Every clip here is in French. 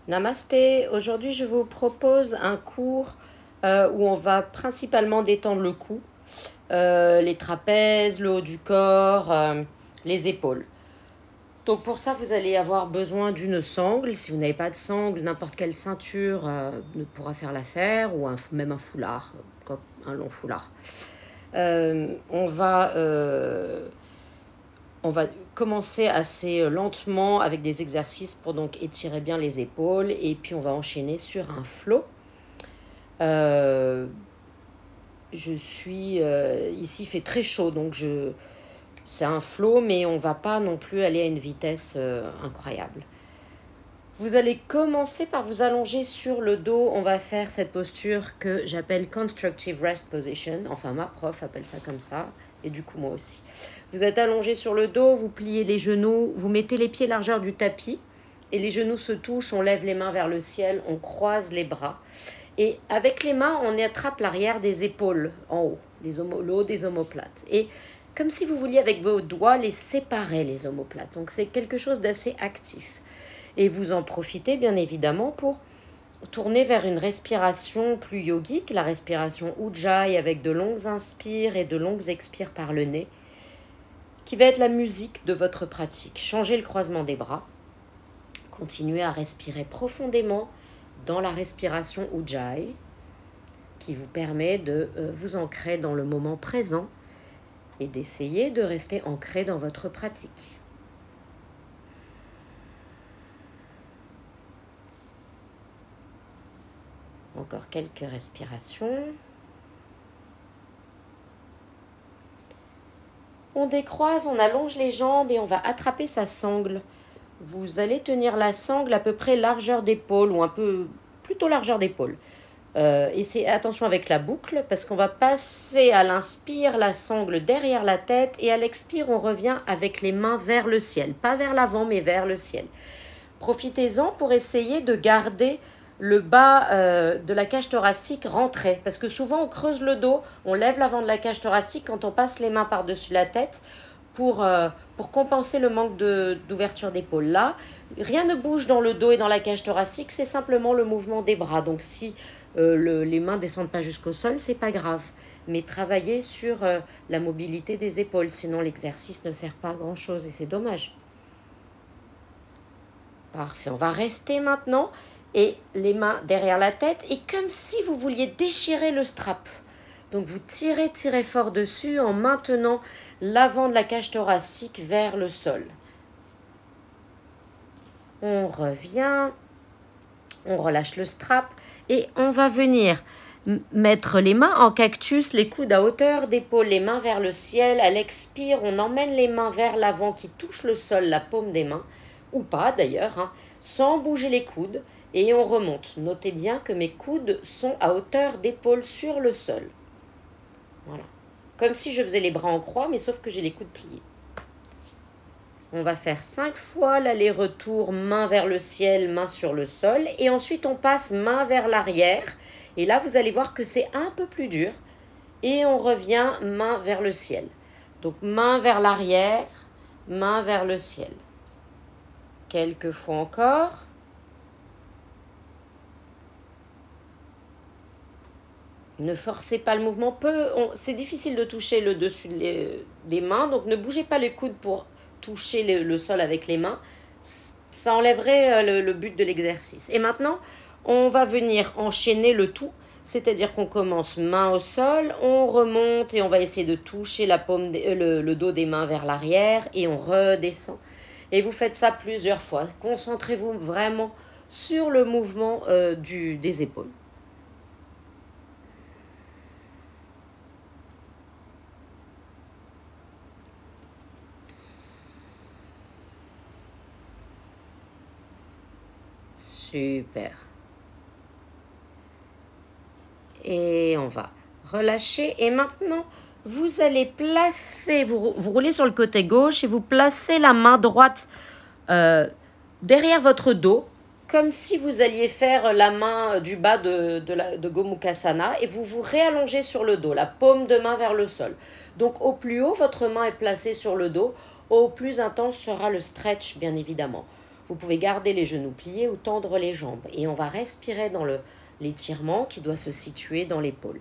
Namasté, aujourd'hui je vous propose un cours où on va principalement détendre le cou, les trapèzes, le haut du corps, les épaules. Donc pour ça vous allez avoir besoin d'une sangle. Si vous n'avez pas de sangle, n'importe quelle ceinture ne pourra faire l'affaire ou même un foulard, un long foulard. On va commencer assez lentement avec des exercices pour donc étirer bien les épaules et puis on va enchaîner sur un flow. Ici il fait très chaud donc c'est un flow mais on va pas non plus aller à une vitesse incroyable. Vous allez commencer par vous allonger sur le dos. On va faire cette posture que j'appelle Constructive Rest Position. Enfin, ma prof appelle ça comme ça. Et du coup, moi aussi. Vous êtes allongé sur le dos, vous pliez les genoux, vous mettez les pieds largeur du tapis. Et les genoux se touchent, on lève les mains vers le ciel, on croise les bras. Et avec les mains, on attrape l'arrière des épaules en haut, le haut des omoplates. Et comme si vous vouliez avec vos doigts les séparer, les omoplates. Donc c'est quelque chose d'assez actif. Et vous en profitez bien évidemment pour tourner vers une respiration plus yogique, la respiration Ujjayi avec de longues inspires et de longues expires par le nez, qui va être la musique de votre pratique. Changez le croisement des bras, continuez à respirer profondément dans la respiration Ujjayi, qui vous permet de vous ancrer dans le moment présent et d'essayer de rester ancré dans votre pratique. Encore quelques respirations. On décroise, on allonge les jambes et on va attraper sa sangle. Vous allez tenir la sangle à peu près largeur d'épaule ou un peu plutôt largeur d'épaule. Et c'est attention avec la boucle parce qu'on va passer à l'inspire la sangle derrière la tête et à l'expire on revient avec les mains vers le ciel. Pas vers l'avant mais vers le ciel. Profitez-en pour essayer de garder le bas de la cage thoracique rentré. Parce que souvent, on creuse le dos, on lève l'avant de la cage thoracique quand on passe les mains par-dessus la tête pour compenser le manque d'ouverture d'épaule. Là, rien ne bouge dans le dos et dans la cage thoracique, c'est simplement le mouvement des bras. Donc si les mains ne descendent pas jusqu'au sol, c'est pas grave. Mais travaillez sur la mobilité des épaules, sinon l'exercice ne sert pas à grand-chose et c'est dommage. Parfait, on va rester maintenant et les mains derrière la tête et comme si vous vouliez déchirer le strap. Donc vous tirez fort dessus en maintenant l'avant de la cage thoracique vers le sol. On revient, on relâche le strap et on va venir mettre les mains en cactus, les coudes à hauteur d'épaule, les mains vers le ciel. À l'expire, on emmène les mains vers l'avant qui touche le sol, la paume des mains, ou pas d'ailleurs, sans bouger les coudes. Et on remonte. Notez bien que mes coudes sont à hauteur d'épaule sur le sol. Voilà. Comme si je faisais les bras en croix, mais sauf que j'ai les coudes pliés. On va faire 5 fois l'aller-retour, main vers le ciel, main sur le sol. Et ensuite, on passe main vers l'arrière. Et là, vous allez voir que c'est un peu plus dur. Et on revient main vers le ciel. Donc, main vers l'arrière, main vers le ciel. Quelques fois encore. Ne forcez pas le mouvement. C'est difficile de toucher le dessus des mains, donc ne bougez pas les coudes pour toucher le sol avec les mains. Ça enlèverait le but de l'exercice. Et maintenant, on va venir enchaîner le tout, c'est-à-dire qu'on commence main au sol, on remonte et on va essayer de toucher le dos des mains vers l'arrière et on redescend. Et vous faites ça plusieurs fois. Concentrez-vous vraiment sur le mouvement des épaules. Super. Et on va relâcher. Et maintenant, vous allez placer, vous roulez sur le côté gauche et vous placez la main droite derrière votre dos, comme si vous alliez faire la main du bas de Gomukhasana et vous vous réallongez sur le dos, la paume de main vers le sol. Donc au plus haut, votre main est placée sur le dos. Au plus intense sera le stretch, bien évidemment. Vous pouvez garder les genoux pliés ou tendre les jambes. Et on va respirer dans l'étirement qui doit se situer dans l'épaule.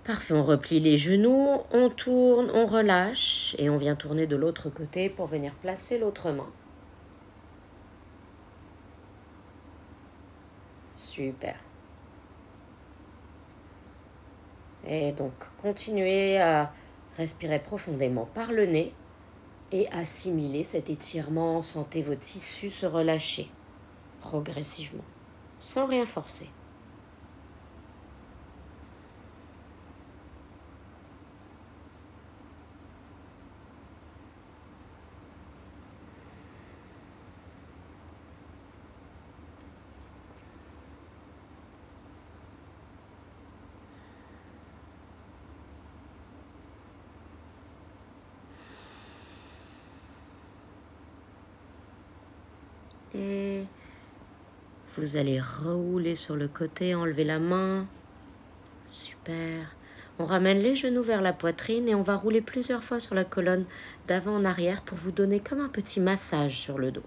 Parfait, on replie les genoux, on tourne, on relâche et on vient tourner de l'autre côté pour venir placer l'autre main. Super. Et donc, continuez à respirer profondément par le nez et assimiler cet étirement. Sentez vos tissus se relâcher progressivement, sans rien forcer. Et vous allez rouler sur le côté, enlever la main. Super. On ramène les genoux vers la poitrine et on va rouler plusieurs fois sur la colonne d'avant en arrière pour vous donner comme un petit massage sur le dos.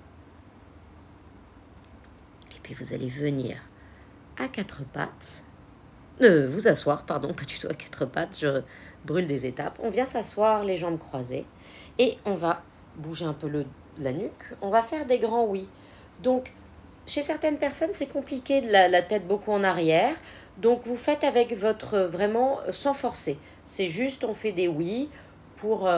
Et puis vous allez venir à quatre pattes. Vous asseoir, pardon, pas du tout à quatre pattes, je brûle des étapes. On vient s'asseoir, les jambes croisées. Et on va bouger un peu la nuque. On va faire des grands oui. Donc, chez certaines personnes, c'est compliqué de la tête beaucoup en arrière. Donc, vous faites avec votre, vraiment, sans forcer. C'est juste, on fait des oui pour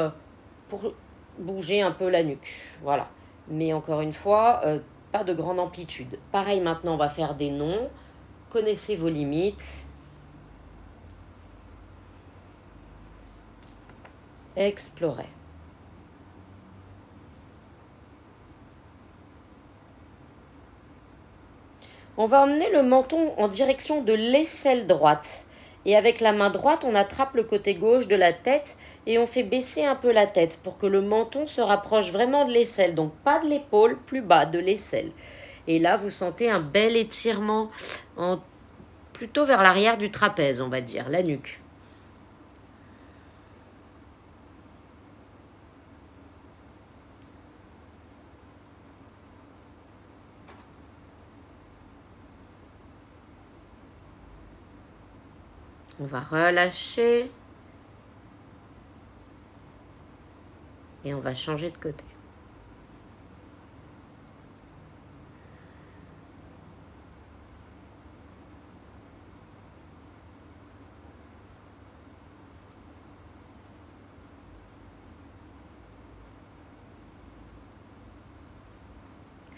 bouger un peu la nuque. Voilà. Mais encore une fois, pas de grande amplitude. Pareil, maintenant, on va faire des non. Connaissez vos limites. Explorez. On va emmener le menton en direction de l'aisselle droite. Et avec la main droite, on attrape le côté gauche de la tête et on fait baisser un peu la tête pour que le menton se rapproche vraiment de l'aisselle. Donc pas de l'épaule, plus bas de l'aisselle. Et là, vous sentez un bel étirement plutôt vers l'arrière du trapèze, on va dire, la nuque. On va relâcher. Et on va changer de côté.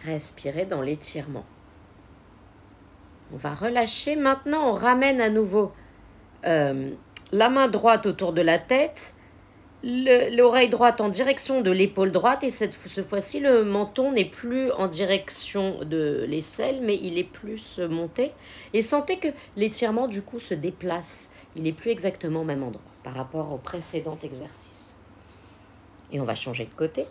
Respirez dans l'étirement. On va relâcher. Maintenant, on ramène à nouveau la main droite autour de la tête, l'oreille droite en direction de l'épaule droite et cette fois-ci, le menton n'est plus en direction de l'aisselle, mais il est plus monté. Et sentez que l'étirement, du coup, se déplace. Il n'est plus exactement au même endroit par rapport au précédent exercice. Et on va changer de côté.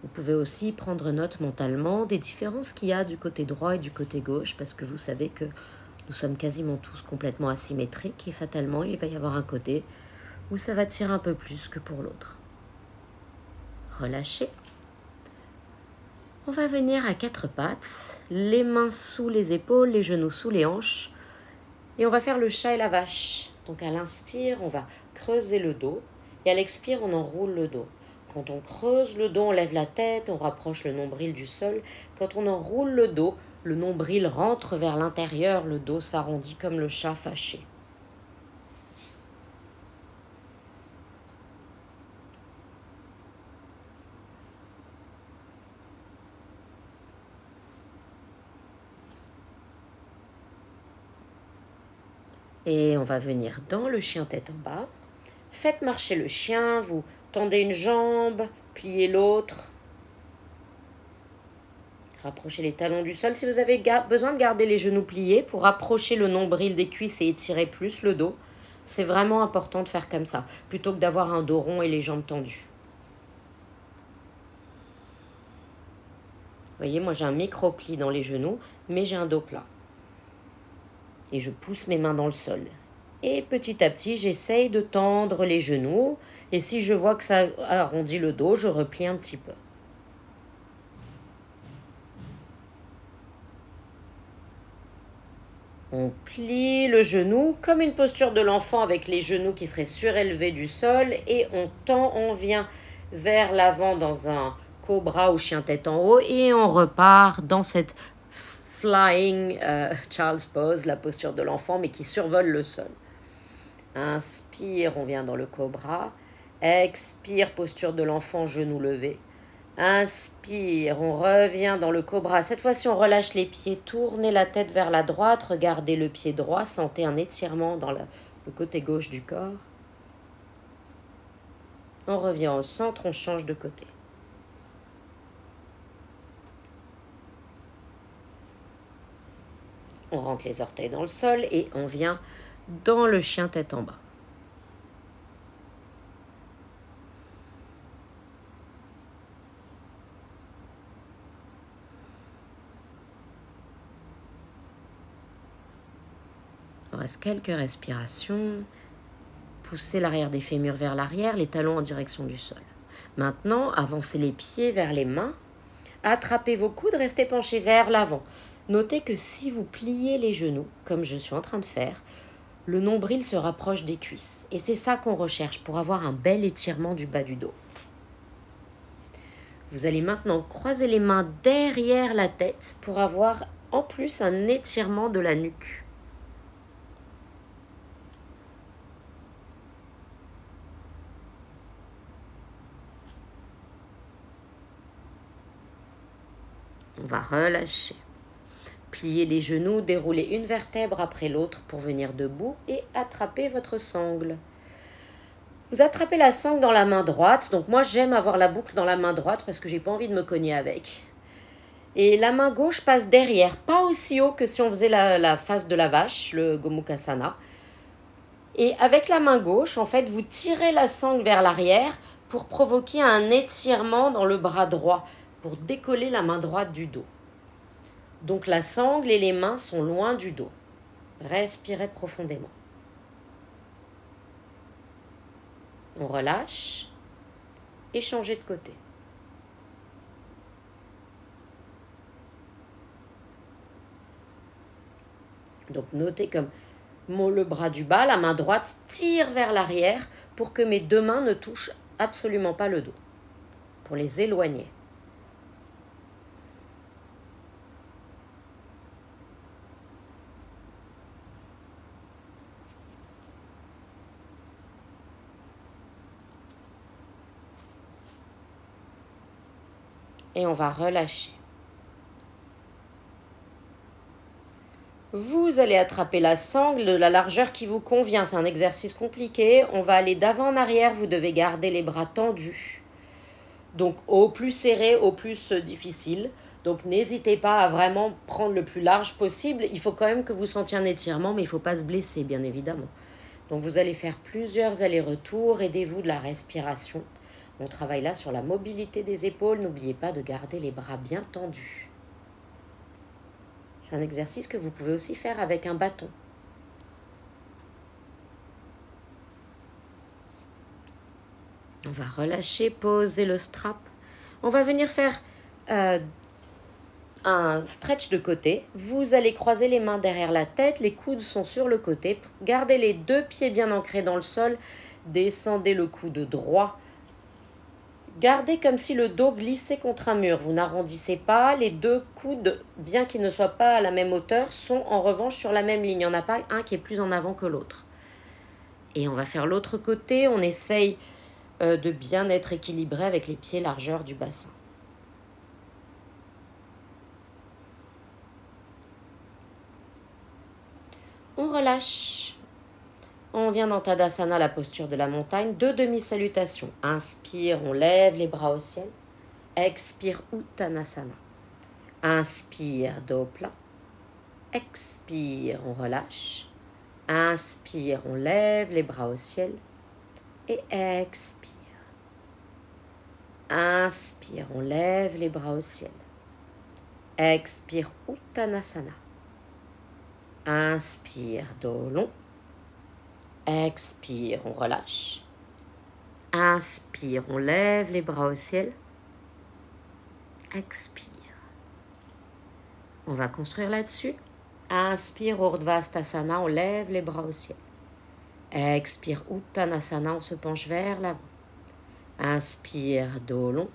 Vous pouvez aussi prendre note mentalement des différences qu'il y a du côté droit et du côté gauche, parce que vous savez que nous sommes quasiment tous complètement asymétriques et fatalement, il va y avoir un côté où ça va tirer un peu plus que pour l'autre. Relâchez. On va venir à quatre pattes, les mains sous les épaules, les genoux sous les hanches. Et on va faire le chat et la vache. Donc à l'inspire, on va creuser le dos. Et à l'expire, on enroule le dos. Quand on creuse le dos, on lève la tête, on rapproche le nombril du sol. Quand on enroule le dos, le nombril rentre vers l'intérieur, le dos s'arrondit comme le chat fâché. Et on va venir dans le chien tête en bas. Faites marcher le chien, vous tendez une jambe, pliez l'autre. Rapprochez les talons du sol. Si vous avez besoin de garder les genoux pliés pour rapprocher le nombril des cuisses et étirer plus le dos, c'est vraiment important de faire comme ça, plutôt que d'avoir un dos rond et les jambes tendues. voyez, moi j'ai un micro-pli dans les genoux, mais j'ai un dos plat. Et je pousse mes mains dans le sol. Et petit à petit, j'essaye de tendre les genoux. Et si je vois que ça arrondit le dos, je replie un petit peu. On plie le genou comme une posture de l'enfant avec les genoux qui seraient surélevés du sol. Et on tend, on vient vers l'avant dans un cobra ou chien tête en haut. Et on repart dans cette flying child's pose, la posture de l'enfant, mais qui survole le sol. Inspire, on vient dans le cobra. Expire, posture de l'enfant, genou levé. Inspire, on revient dans le cobra. Cette fois-ci, on relâche les pieds, tournez la tête vers la droite, regardez le pied droit, sentez un étirement dans le côté gauche du corps. On revient au centre, on change de côté. On rentre les orteils dans le sol et on vient dans le chien tête en bas. Il reste quelques respirations. Poussez l'arrière des fémurs vers l'arrière, les talons en direction du sol. Maintenant, avancez les pieds vers les mains. Attrapez vos coudes, restez penchés vers l'avant. Notez que si vous pliez les genoux, comme je suis en train de faire, le nombril se rapproche des cuisses. Et c'est ça qu'on recherche pour avoir un bel étirement du bas du dos. Vous allez maintenant croiser les mains derrière la tête pour avoir en plus un étirement de la nuque. On va relâcher. Pliez les genoux, déroulez une vertèbre après l'autre pour venir debout et attraper votre sangle. Vous attrapez la sangle dans la main droite. Donc moi, j'aime avoir la boucle dans la main droite parce que j'ai pas envie de me cogner avec. Et la main gauche passe derrière, pas aussi haut que si on faisait la face de la vache, le Gomukhasana. Et avec la main gauche, en fait, vous tirez la sangle vers l'arrière pour provoquer un étirement dans le bras droit, pour décoller la main droite du dos. Donc la sangle et les mains sont loin du dos. Respirez profondément. On relâche et changez de côté. Donc notez comme le bras du bas, la main droite tire vers l'arrière pour que mes deux mains ne touchent absolument pas le dos, pour les éloigner. Et on va relâcher. Vous allez attraper la sangle de la largeur qui vous convient. C'est un exercice compliqué. On va aller d'avant en arrière. Vous devez garder les bras tendus. Donc au plus serré, au plus difficile. Donc n'hésitez pas à vraiment prendre le plus large possible. Il faut quand même que vous sentiez un étirement, mais il ne faut pas se blesser, bien évidemment. Donc vous allez faire plusieurs allers-retours. Aidez-vous de la respiration. On travaille là sur la mobilité des épaules. N'oubliez pas de garder les bras bien tendus. C'est un exercice que vous pouvez aussi faire avec un bâton. On va relâcher, poser le strap. On va venir faire un stretch de côté. Vous allez croiser les mains derrière la tête, les coudes sont sur le côté. Gardez les deux pieds bien ancrés dans le sol. Descendez le coude droit. Gardez comme si le dos glissait contre un mur. Vous n'arrondissez pas. Les deux coudes, bien qu'ils ne soient pas à la même hauteur, sont en revanche sur la même ligne. Il n'y en a pas un qui est plus en avant que l'autre. Et on va faire l'autre côté. On essaye de bien être équilibré avec les pieds largeur du bassin. On relâche. On vient dans Tadasana, la posture de la montagne. Deux demi-salutations. Inspire, on lève les bras au ciel. Expire, Uttanasana. Inspire, dos plat. Expire, on relâche. Inspire, on lève les bras au ciel. Et expire. Inspire, on lève les bras au ciel. Expire, Uttanasana. Inspire, dos long. Expire, on relâche. Inspire, on lève les bras au ciel. Expire. On va construire là-dessus. Inspire, Urdhva-sthasana, on lève les bras au ciel. Expire, Uttanasana, on se penche vers l'avant. Inspire, dos long.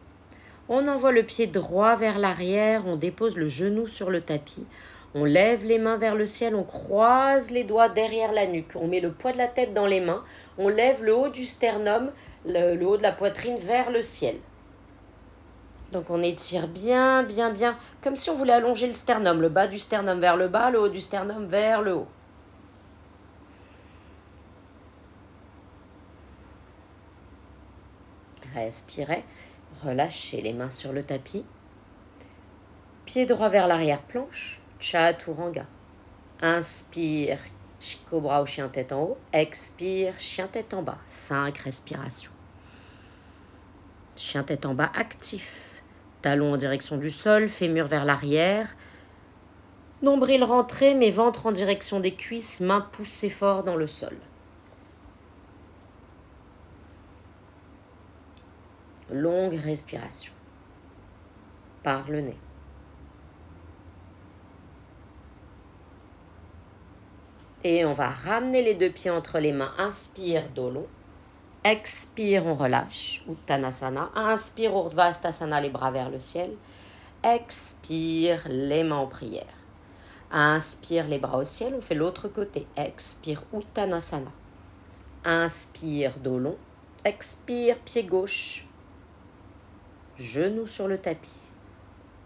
On envoie le pied droit vers l'arrière, on dépose le genou sur le tapis. On lève les mains vers le ciel, on croise les doigts derrière la nuque. On met le poids de la tête dans les mains. On lève le haut du sternum, le haut de la poitrine vers le ciel. Donc on étire bien, bien, bien, comme si on voulait allonger le sternum, le bas du sternum vers le bas, le haut du sternum vers le haut. Respirez, relâchez les mains sur le tapis. Pied droit vers l'arrière-planche, Chaturanga. Inspire, cobra ou chien tête en haut. Expire, chien tête en bas. 5 respirations. Chien tête en bas actif. Talons en direction du sol, fémur vers l'arrière. Nombril rentré, mais ventre en direction des cuisses, mains poussées fort dans le sol. Longue respiration. Par le nez. Et on va ramener les deux pieds entre les mains. Inspire, dos long. Expire, on relâche. Uttanasana. Inspire, Urdhva-sthasana, les bras vers le ciel. Expire, les mains en prière. Inspire, les bras au ciel. On fait l'autre côté. Expire, Uttanasana. Inspire, dos long. Expire, pied gauche. Genou sur le tapis.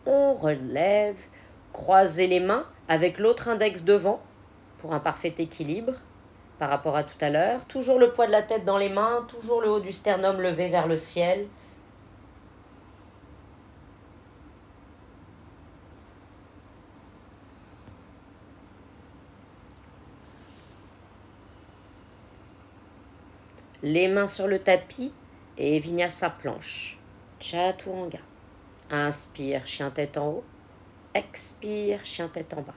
On relève. Croisez les mains avec l'autre index devant pour un parfait équilibre par rapport à tout à l'heure. Toujours le poids de la tête dans les mains, toujours le haut du sternum levé vers le ciel. Les mains sur le tapis et Vinyasa planche. Chaturanga. Inspire, chien tête en haut. Expire, chien tête en bas.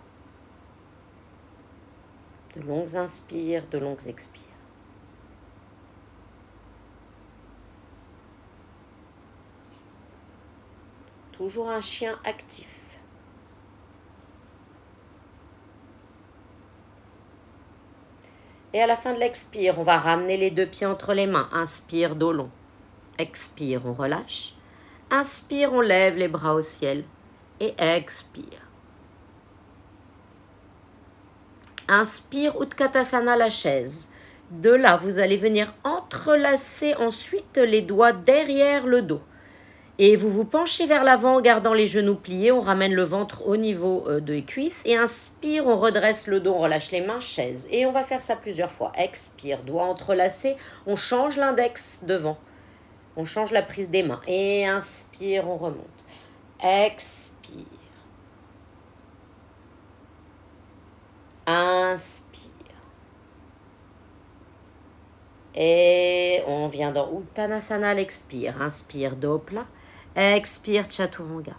De longues inspires, de longues expires. Toujours un chien actif. Et à la fin de l'expire, on va ramener les deux pieds entre les mains. Inspire, dos long. Expire, on relâche. Inspire, on lève les bras au ciel. Et expire. Inspire, Utkatasana, la chaise. De là, vous allez venir entrelacer ensuite les doigts derrière le dos. Et vous vous penchez vers l'avant en gardant les genoux pliés. On ramène le ventre au niveau des cuisses. Et inspire, on redresse le dos, on relâche les mains, chaise. Et on va faire ça plusieurs fois. Expire, doigts entrelacés. On change l'index devant. On change la prise des mains. Et inspire, on remonte. Expire. Inspire. Et on vient dans Uttanasana, l'expire. Inspire, dos plat. Expire, Chaturanga.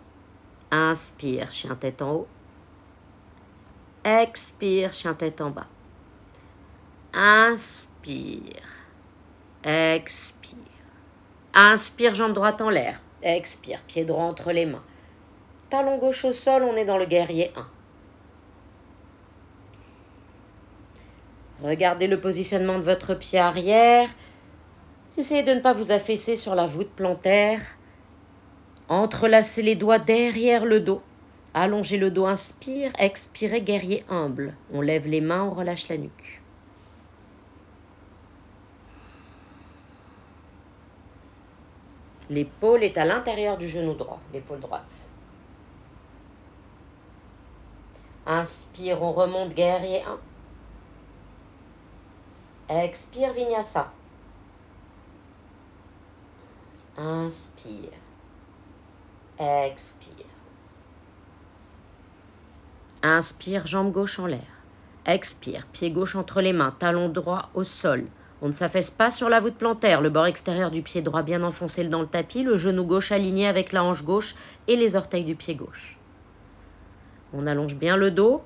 Inspire, chien tête en haut. Expire, chien tête en bas. Inspire. Expire. Inspire, jambe droite en l'air. Expire, pied droit entre les mains. Talon gauche au sol, on est dans le guerrier 1. Regardez le positionnement de votre pied arrière. Essayez de ne pas vous affaisser sur la voûte plantaire. Entrelacez les doigts derrière le dos. Allongez le dos, inspire, expirez, guerrier humble. On lève les mains, on relâche la nuque. L'épaule est à l'intérieur du genou droit, l'épaule droite. Inspire, on remonte, guerrier 1. Expire, Vinyasa. Inspire. Expire. Inspire, jambe gauche en l'air. Expire, pied gauche entre les mains, talon droit au sol. On ne s'affaisse pas sur la voûte plantaire, le bord extérieur du pied droit bien enfoncé dans le tapis, le genou gauche aligné avec la hanche gauche et les orteils du pied gauche. On allonge bien le dos.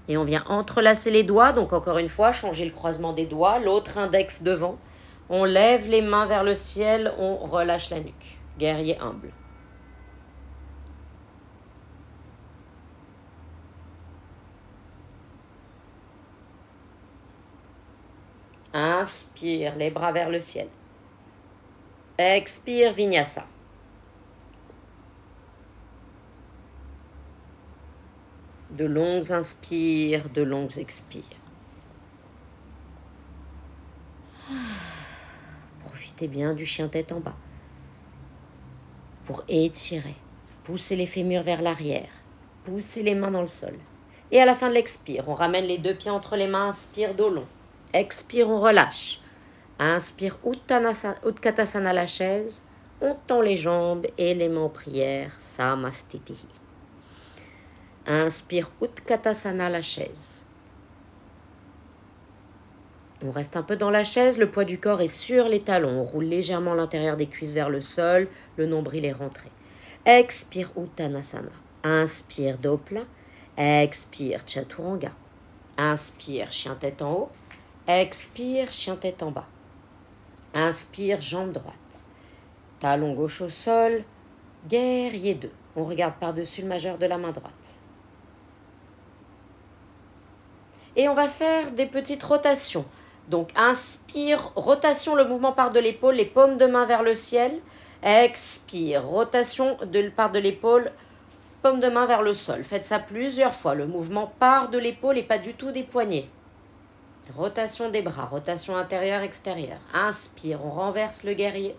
Et on vient entrelacer les doigts. Donc encore une fois, changer le croisement des doigts. L'autre index devant. On lève les mains vers le ciel. On relâche la nuque. Guerrier humble. Inspire, les bras vers le ciel. Expire, Vinyasa. De longues inspires, de longues expires. Profitez bien du chien tête en bas. Pour étirer, poussez les fémurs vers l'arrière. Poussez les mains dans le sol. Et à la fin de l'expire, on ramène les deux pieds entre les mains, inspire, dos long. Expire, on relâche. Inspire, Utkatasana, la chaise. On tend les jambes et les mains en prière, Samastitihi. Inspire, Utkatasana, la chaise. On reste un peu dans la chaise, le poids du corps est sur les talons. On roule légèrement l'intérieur des cuisses vers le sol, le nombril est rentré. Expire, Uttanasana. Inspire, dos plat. Expire, Chaturanga. Inspire, chien tête en haut. Expire, chien tête en bas. Inspire, jambe droite. Talon gauche au sol. Guerrier 2. On regarde par-dessus le majeur de la main droite. Et on va faire des petites rotations. Donc, inspire, rotation, le mouvement part de l'épaule, les paumes de main vers le ciel. Expire, rotation part de l'épaule, paume de main vers le sol. Faites ça plusieurs fois. Le mouvement part de l'épaule et pas du tout des poignets. Rotation des bras, rotation intérieure, extérieure. Inspire, on renverse le guerrier.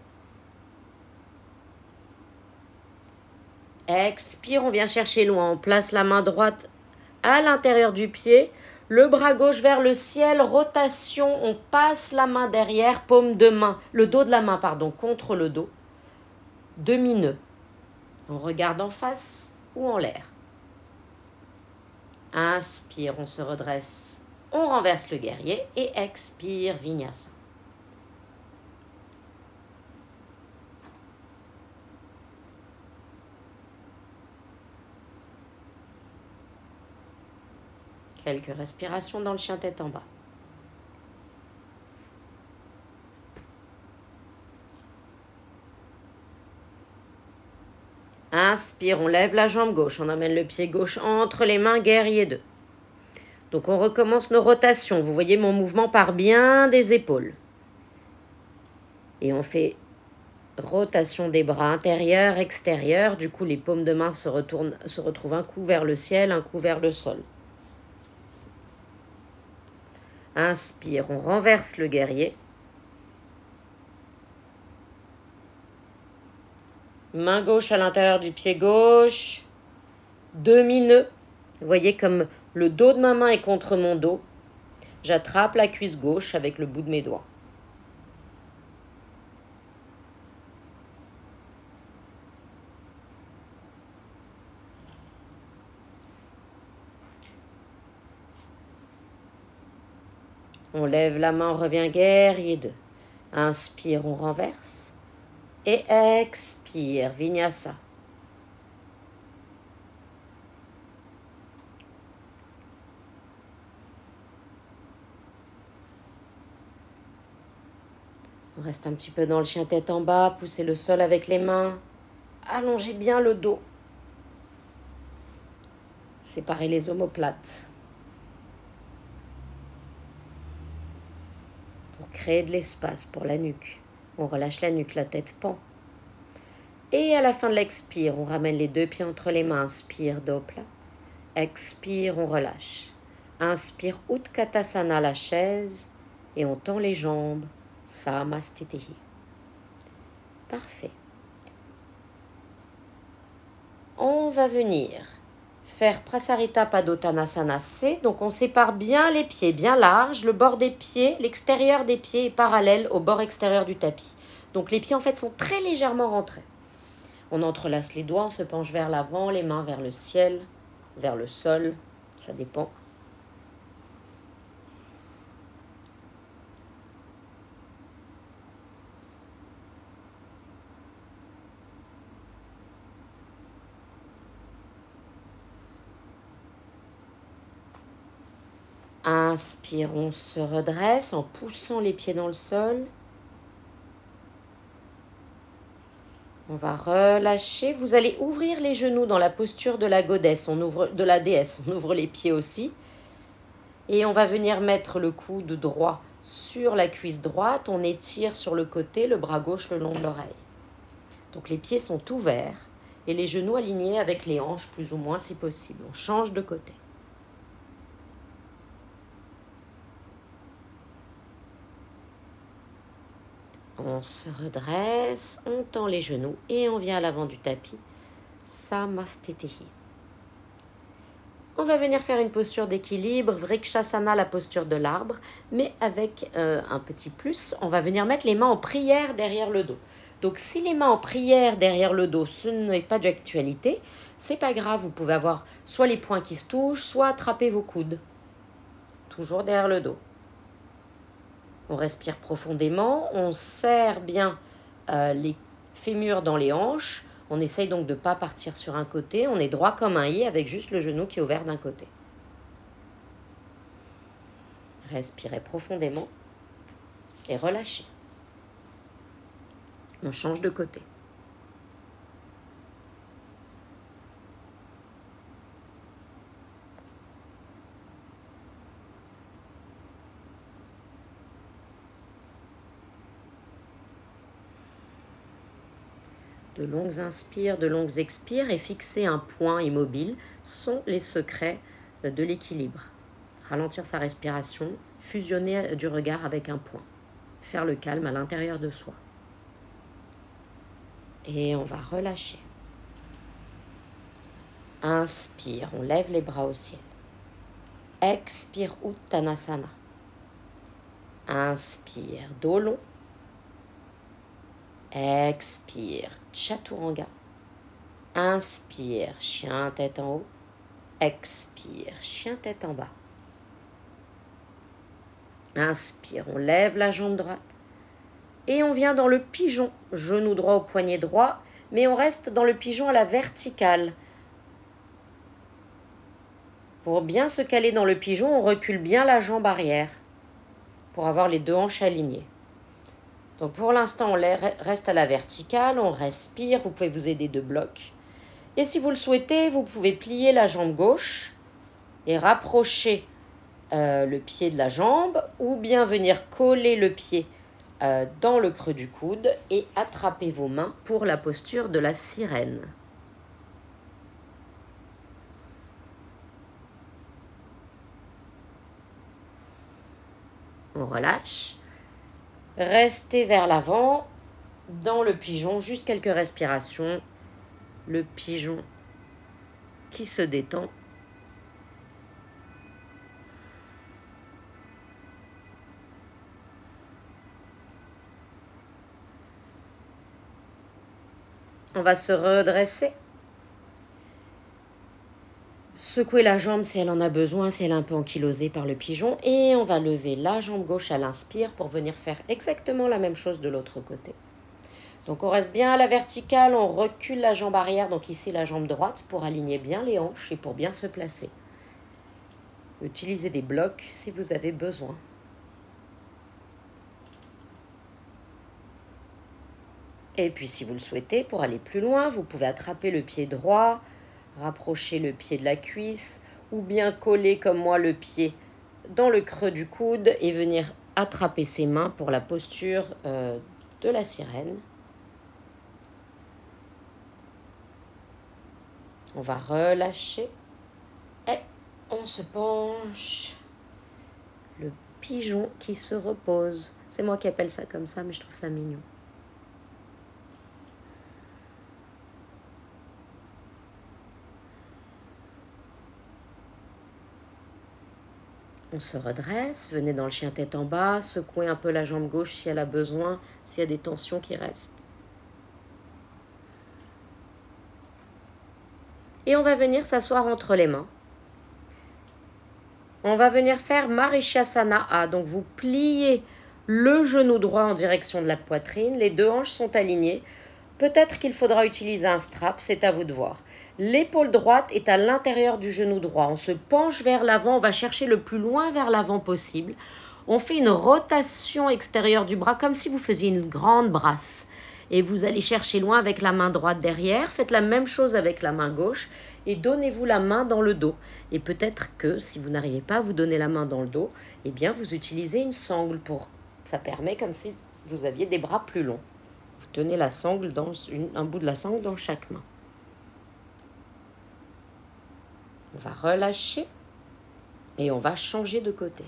Expire, on vient chercher loin. On place la main droite à l'intérieur du pied. Le bras gauche vers le ciel, rotation, on passe la main derrière, paume de main, le dos de la main, pardon, contre le dos. Demi-nœud. On regarde en face ou en l'air. Inspire, on se redresse, on renverse le guerrier et expire, Vinyasa. Quelques respirations dans le chien tête en bas. Inspire, on lève la jambe gauche, on emmène le pied gauche entre les mains, guerrier 2. Donc on recommence nos rotations. Vous voyez, mon mouvement part bien des épaules. Et on fait rotation des bras intérieurs, extérieurs. Du coup, les paumes de main se retrouvent un coup vers le ciel, un coup vers le sol. Inspire, on renverse le guerrier. Main gauche à l'intérieur du pied gauche. Demi-nœud. Vous voyez comme le dos de ma main est contre mon dos. J'attrape la cuisse gauche avec le bout de mes doigts. On lève la main, on revient guerrier 2. Inspire, on renverse. Et expire, Vinyasa. On reste un petit peu dans le chien tête en bas, poussez le sol avec les mains. Allongez bien le dos. Séparez les omoplates. Pour créer de l'espace pour la nuque. On relâche la nuque, la tête pend. Et à la fin de l'expire, on ramène les deux pieds entre les mains. Inspire, dos plat. Expire, on relâche. Inspire, Utkatasana, la chaise. Et on tend les jambes. Samastitihi. Parfait. On va venir faire Prasarita Padottanasana C. Donc on sépare bien les pieds, bien large. Le bord des pieds, l'extérieur des pieds est parallèle au bord extérieur du tapis. Donc les pieds en fait sont très légèrement rentrés. On entrelace les doigts, on se penche vers l'avant, les mains vers le ciel, vers le sol, ça dépend. Inspire, on se redresse en poussant les pieds dans le sol. On va relâcher. Vous allez ouvrir les genoux dans la posture de la goddess, de la déesse. On ouvre les pieds aussi. Et on va venir mettre le coude droit sur la cuisse droite. On étire sur le côté, le bras gauche le long de l'oreille. Donc les pieds sont ouverts et les genoux alignés avec les hanches plus ou moins si possible. On change de côté. On se redresse, on tend les genoux et on vient à l'avant du tapis. Samastetehi. On va venir faire une posture d'équilibre, Vrikshasana, la posture de l'arbre, mais avec un petit plus, on va venir mettre les mains en prière derrière le dos. Donc si les mains en prière derrière le dos, ce n'est pas d'actualité, c'est pas grave, vous pouvez avoir soit les poings qui se touchent, soit attraper vos coudes. Toujours derrière le dos. On respire profondément, on serre bien les fémurs dans les hanches. On essaye donc de ne pas partir sur un côté. On est droit comme un i avec juste le genou qui est ouvert d'un côté. Respirez profondément et relâchez. On change de côté. De longues inspires, de longues expires et fixer un point immobile sont les secrets de l'équilibre. Ralentir sa respiration, fusionner du regard avec un point. Faire le calme à l'intérieur de soi. Et on va relâcher. Inspire, on lève les bras au ciel. Expire, Uttanasana. Inspire, dos long. Expire, Chaturanga. Inspire, chien tête en haut. Expire, chien tête en bas. Inspire, on lève la jambe droite. Et on vient dans le pigeon, genou droit au poignet droit, mais on reste dans le pigeon à la verticale. Pour bien se caler dans le pigeon, on recule bien la jambe arrière pour avoir les deux hanches alignées. Donc pour l'instant, on reste à la verticale, on respire, vous pouvez vous aider de blocs. Et si vous le souhaitez, vous pouvez plier la jambe gauche et rapprocher le pied de la jambe ou bien venir coller le pied dans le creux du coude et attraper vos mains pour la posture de la sirène. On relâche. Restez vers l'avant, dans le pigeon, juste quelques respirations. Le pigeon qui se détend. On va se redresser. Secouer la jambe si elle en a besoin, si elle est un peu ankylosée par le pigeon. Et on va lever la jambe gauche à l'inspire pour venir faire exactement la même chose de l'autre côté. Donc on reste bien à la verticale, on recule la jambe arrière, donc ici la jambe droite, pour aligner bien les hanches et pour bien se placer. Utilisez des blocs si vous avez besoin. Et puis si vous le souhaitez, pour aller plus loin, vous pouvez attraper le pied droit, rapprocher le pied de la cuisse ou bien coller comme moi le pied dans le creux du coude et venir attraper ses mains pour la posture de la sirène. On va relâcher et on se penche. Le pigeon qui se repose. C'est moi qui appelle ça comme ça, mais je trouve ça mignon. On se redresse, venez dans le chien tête en bas, secouez un peu la jambe gauche si elle a besoin, s'il y a des tensions qui restent. Et on va venir s'asseoir entre les mains. On va venir faire Marichyasana. Donc vous pliez le genou droit en direction de la poitrine, les deux hanches sont alignées. Peut-être qu'il faudra utiliser un strap, c'est à vous de voir. L'épaule droite est à l'intérieur du genou droit. On se penche vers l'avant, on va chercher le plus loin vers l'avant possible. On fait une rotation extérieure du bras comme si vous faisiez une grande brasse. Et vous allez chercher loin avec la main droite derrière. Faites la même chose avec la main gauche et donnez-vous la main dans le dos. Et peut-être que si vous n'arrivez pas à vous donner la main dans le dos, eh bien vous utilisez une sangle pour... Ça permet comme si vous aviez des bras plus longs. Vous tenez la sangle dans un bout de la sangle dans chaque main. On va relâcher et on va changer de côté.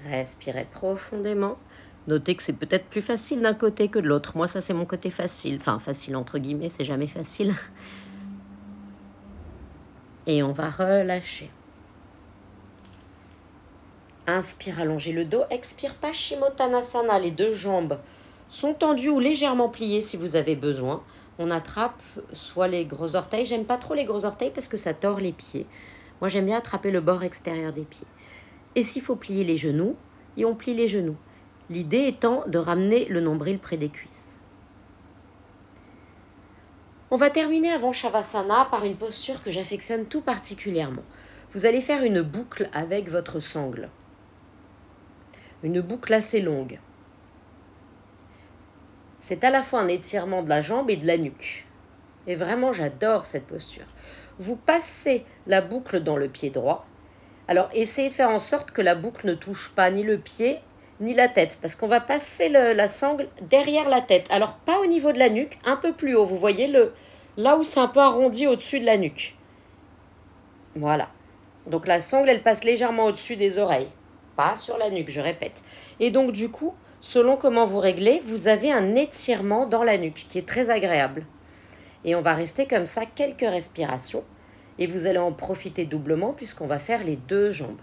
Respirez profondément. Notez que c'est peut-être plus facile d'un côté que de l'autre. Moi, ça, c'est mon côté facile. Enfin, facile entre guillemets, c'est jamais facile. Et on va relâcher. Inspire, allongez le dos. Expire, Paschimottanasana. Les deux jambes sont tendues ou légèrement pliées si vous avez besoin. On attrape soit les gros orteils. J'aime pas trop les gros orteils parce que ça tord les pieds. Moi, j'aime bien attraper le bord extérieur des pieds. Et s'il faut plier les genoux, et on plie les genoux. L'idée étant de ramener le nombril près des cuisses. On va terminer avant Shavasana par une posture que j'affectionne tout particulièrement. Vous allez faire une boucle avec votre sangle. Une boucle assez longue. C'est à la fois un étirement de la jambe et de la nuque. Et vraiment, j'adore cette posture. Vous passez la boucle dans le pied droit. Alors, essayez de faire en sorte que la boucle ne touche pas ni le pied, ni la tête, parce qu'on va passer la sangle derrière la tête. Alors, pas au niveau de la nuque, un peu plus haut. Vous voyez, là où c'est un peu arrondi au-dessus de la nuque. Voilà. Donc, la sangle, elle passe légèrement au-dessus des oreilles. Pas sur la nuque, je répète. Et donc, du coup, selon comment vous réglez, vous avez un étirement dans la nuque qui est très agréable. Et on va rester comme ça quelques respirations. Et vous allez en profiter doublement puisqu'on va faire les deux jambes.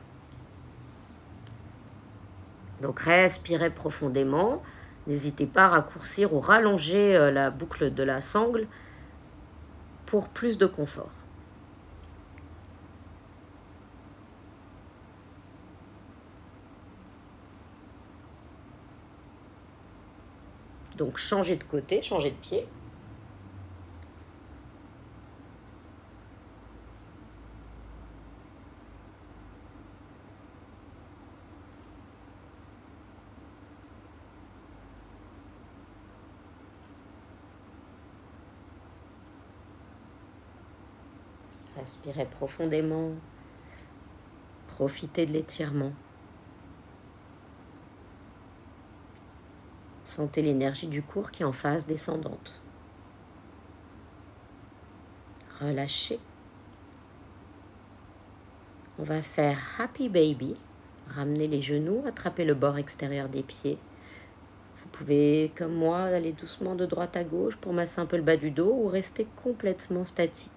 Donc respirez profondément. N'hésitez pas à raccourcir ou rallonger la boucle de la sangle pour plus de confort. Donc changez de côté, changez de pied. Respirez profondément. Profitez de l'étirement. Sentez l'énergie du corps qui est en phase descendante. Relâchez. On va faire Happy Baby. Ramenez les genoux, attrapez le bord extérieur des pieds. Vous pouvez, comme moi, aller doucement de droite à gauche pour masser un peu le bas du dos ou rester complètement statique.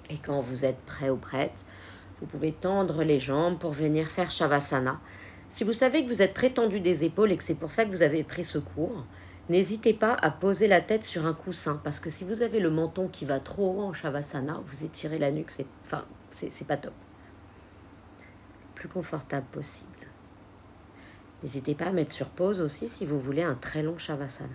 Et quand vous êtes prêt ou prête, vous pouvez tendre les jambes pour venir faire Shavasana. Si vous savez que vous êtes très tendu des épaules et que c'est pour ça que vous avez pris ce cours, n'hésitez pas à poser la tête sur un coussin. Parce que si vous avez le menton qui va trop haut en Shavasana, vous étirez la nuque, c'est pas top. Le plus confortable possible. N'hésitez pas à mettre sur pause aussi si vous voulez un très long Shavasana.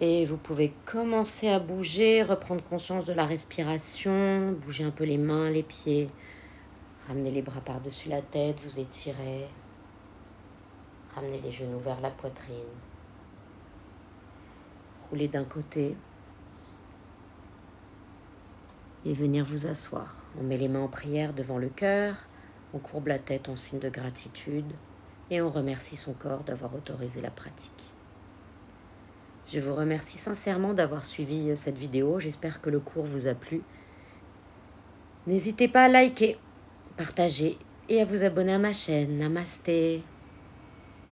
Et vous pouvez commencer à bouger, reprendre conscience de la respiration, bouger un peu les mains, les pieds, ramener les bras par-dessus la tête, vous étirez, ramenez les genoux vers la poitrine, rouler d'un côté et venir vous asseoir. On met les mains en prière devant le cœur, on courbe la tête en signe de gratitude et on remercie son corps d'avoir autorisé la pratique. Je vous remercie sincèrement d'avoir suivi cette vidéo. J'espère que le cours vous a plu. N'hésitez pas à liker, partager et à vous abonner à ma chaîne. Namasté.